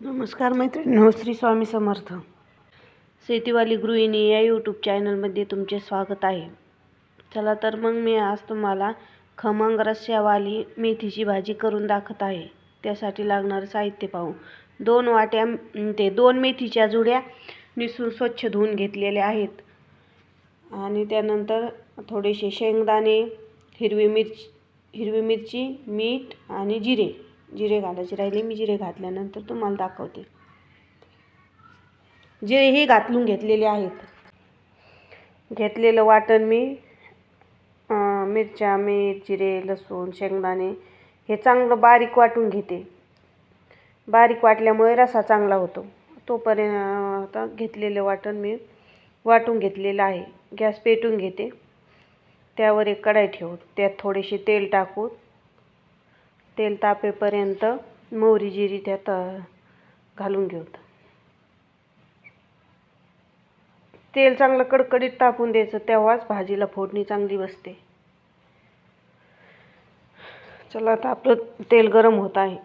नमस्कार मैत्रिणींनो, श्री स्वामी समर्थ. शेतीवाली गृहिणी या यूट्यूब चॅनलमध्ये तुमचे स्वागत आहे. चला तर मग मी आज तुम्हाला खमंग रस्स्यावाली मेथीची भाजी करून दाखवत आहे. त्यासाठी लागणारं साहित्य पाहू. 2 वाट्या 2 मेथीच्या जुड्या निसून स्वच्छ धुवून घेतलेल्या आहेत. आणि त्यानंतर थोडेसे शेंगदाणे, हिरवी मिरची, मीठ आणि जिरे घालायचे राहिले. मी जिरे घातल्यानंतर तुम्हाला दाखवते. जिरे हे घालून घेतलेले आहेत. घेतलेलं वाटण मी मिरच्या, मीठ, जिरे, लसूण, शेंगदाणे हे चांगलं बारीक वाटून घेते. बारीक वाटल्यामुळे रसा चांगला होतो. तोपर्यंत आता घेतलेलं वाटण मी वाटून घेतलेलं आहे. गॅस पेटून घेते. त्यावर एक कढाई ठेवू. त्यात थोडेसे तेल टाकू. तेल तापेपर्यंत मोहरी जिरी त्यात घालून घेऊ. तेल चांगलं कडकडीत तापून द्यायचं, तेव्हाच भाजीला फोडणी चांगली बसते. चला आता आपलं तेल गरम होत आहे.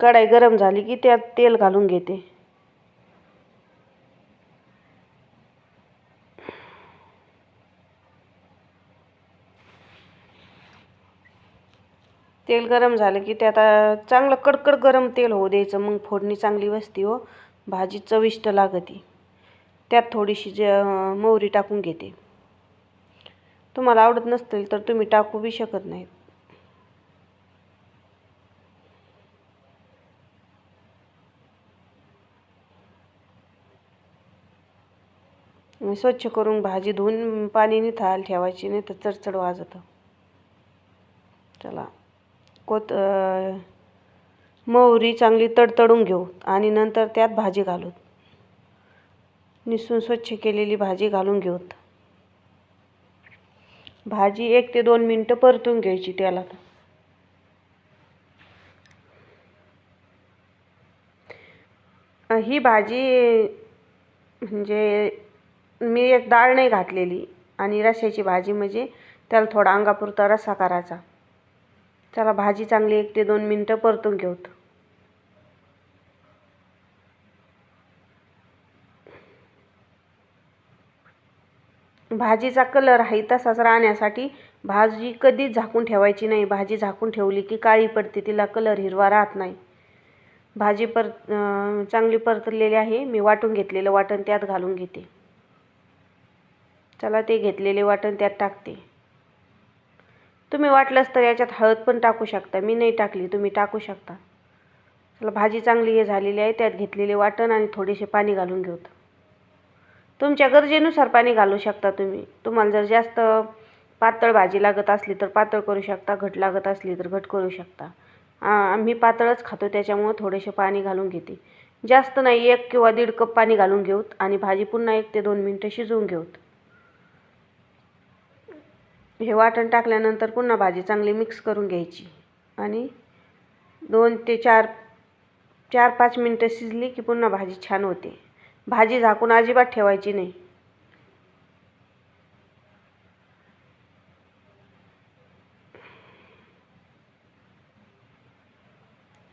कढाई गरम झाली की त्यात तेल घालून घेते. तेल गरम झालं की त्यात चांगलं कडकड गरम तेल होऊ द्यायचं. मग फोडणी चांगली बसते हो, भाजी चविष्ट लागते. त्यात थोडीशी मोहरी टाकून घेते. तुम्हाला आवडत नसतील तर तुम्ही टाकू बी शकत नाहीत. स्वच्छ करून भाजी धुवून पाणी निथळायला ठेवायची, नाही तर चडचड वाजतं. चला मोहरी चांगली तडतडून घेऊ आणि नंतर त्यात भाजी घालू. निसून स्वच्छ केलेली भाजी घालून घेऊ. भाजी 1 ते 2 मिनटं परतून घ्यायची त्याला. ही भाजी म्हणजे मी एक डाळ नाही घातलेली आणि रश्याची भाजी म्हणजे त्याला थोडा अंगापुरता रस्सा करायचा. चला भाजी चांगली 1 ते 2 मिनटं परतून घेऊ. भाजीचा कलर आहे तसाच राहण्यासाठी भाजी कधीच झाकून ठेवायची नाही. भाजी झाकून ठेवली की काळी पडते, तिला कलर हिरवा राहत नाही. भाजी चांगली परतलेली आहे. मी वाटून घेतलेलं वाटण त्यात घालून घेते. चला ते घेतलेले वाटण त्यात टाकते. तुम्ही वाटलंच तर याच्यात हळद पण टाकू शकता. मी नाही टाकली, तुम्ही टाकू शकता. चला भाजी चांगली हे झालेली आहे. त्यात घेतलेले वाटण आणि थोडेसे पाणी घालून घेऊ. तुमच्या गरजेनुसार पाणी घालू शकता तुम्ही. तुम्हाला जर जास्त पातळ भाजी लागत असली तर पातळ करू शकता, घट लागत असली तर घट करू शकता. आम्ही पातळच खातो त्याच्यामुळे थोडेसे पाणी घालून घेते. जास्त नाही, 1 किंवा 1.5 कप पाणी घालून घेऊ आणि भाजी पुन्हा 1 ते 2 मिनटं शिजवून घेऊ. हे वाटण टाकल्यानंतर पुन्हा भाजी चांगली मिक्स करून घ्यायची आणि 2 ते 4-5 मिनटं शिजली की पुन्हा भाजी छान होते. भाजी झाकून अजिबात ठेवायची नाही.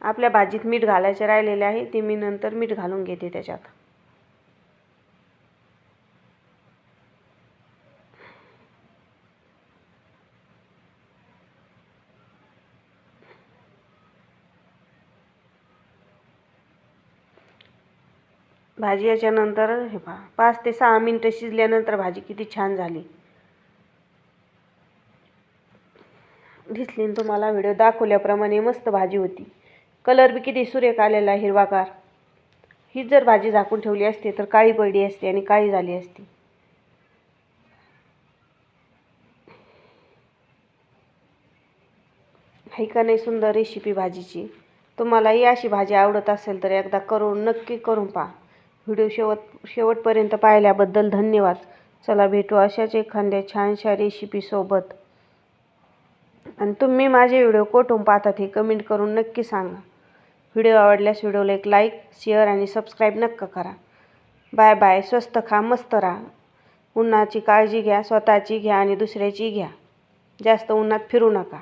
आपल्या भाजीत मीठ घालायचे राहिलेले आहे, ते मी नंतर मीठ घालून घेते त्याच्यात. भाजी याच्यानंतर हे पहा 5 ते 6 मिनटं शिजल्यानंतर भाजी किती छान झाली. दिसली तुम्हाला व्हिडिओ दाखवल्याप्रमाणे मस्त भाजी होती. कलर बी किती सुरेख आलेला हिरवागार. ही जर भाजी झाकून ठेवली असती तर काळी पडली असती आणि काळी झाली असती. आहे का नाही सुंदर रेसिपी भाजीची. तुम्हालाही अशी भाजी आवडत असेल तर एकदा नक्की करून पहा. व्हिडिओ शेवटपर्यंत पाहिल्याबद्दल धन्यवाद. चला भेटू अशाच एखाद्या छानशा रेसिपीसोबत. आणि तुम्ही माझे व्हिडिओ कुठून पाहतात हे कमेंट करून नक्की सांगा. व्हिडिओ आवडल्यास व्हिडिओला एक लाईक, शेअर आणि सबस्क्राईब नक्की करा. Bye bye. स्वस्त खा, मस्त राहा. उन्हाची काळजी घ्या, स्वतःची घ्या आणि दुसऱ्याची घ्या. जास्त उन्हात फिरू नका.